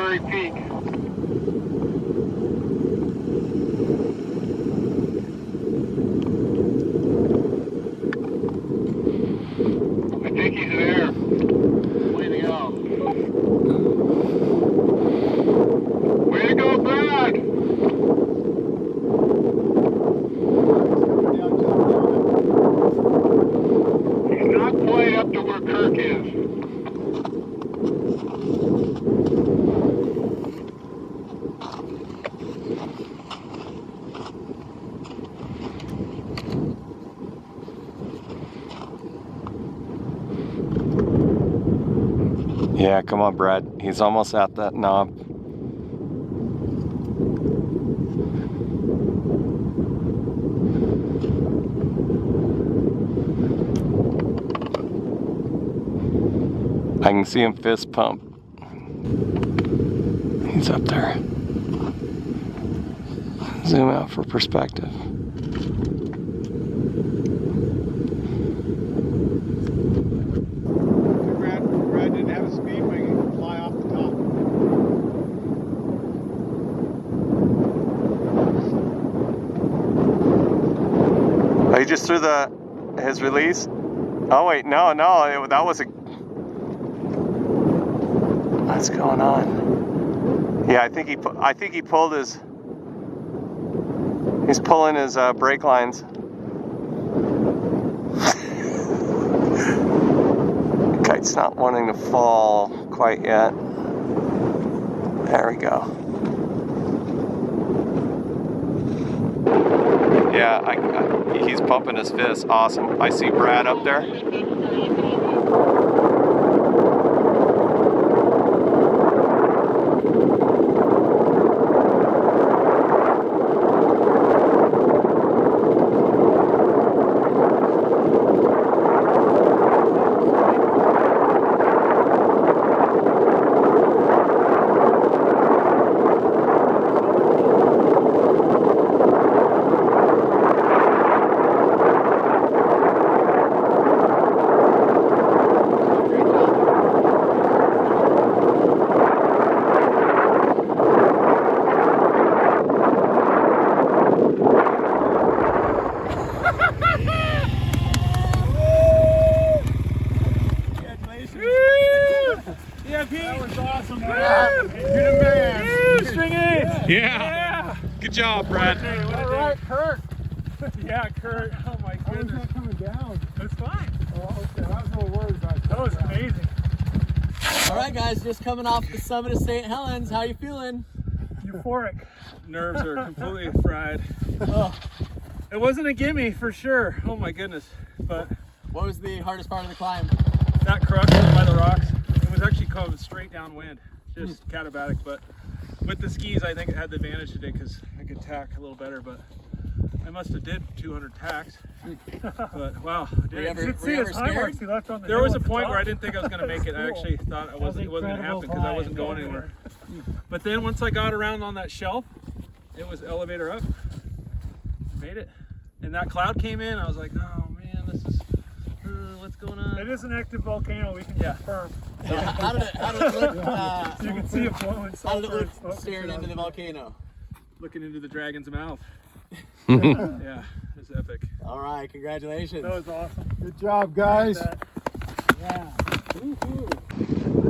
very peak. I think he's there. Way to go. Way to go, Brad! He's not quite up to where Kirk is. Yeah, come on, Brad. He's almost at that knob. I can see him fist pump. He's up there. Zoom out for perspective. Brad didn't have a speed wing, he could fly off the top. Oh, he just threw his release? Oh wait, no, that was a... What's going on? Yeah, I think he pulled his... He's pulling his brake lines. Kite's not wanting to fall quite yet. There we go. Yeah, he's pumping his fist. Awesome. I see Brad up there. Yeah. Good job, Brad. All right, Kirk. Yeah, Kurt. Oh my goodness. How is that coming down? It's fine. Oh, okay. I was a little worried about that. That was amazing. All right, guys, just coming off the summit of St. Helens. How you feeling? Euphoric. Nerves are completely fried. Oh, It wasn't a gimme for sure. Oh my goodness. But what was the hardest part of the climb? that crush by the rocks, it was actually coming straight downwind. Just catabatic, but with the skis, I think it had the advantage today because I could tack a little better, but I must have did 200 tacks. But wow, I did. Were you it. ever His high scared? marks he left on the there was a point where I didn't think I was going to make it. I actually thought it wasn't going to happen because I wasn't going anywhere. But then once I got around on that shelf, it was elevator up. I made it. And that cloud came in, I was like, oh man, this is, what's going on? It is an active volcano, we can confirm. Yeah, how did it look? So you can see it flowing. How did it look staring into the volcano? Looking into the dragon's mouth. Yeah, it was epic. All right, congratulations. That was awesome. Good job, guys. Yeah. Woo-hoo.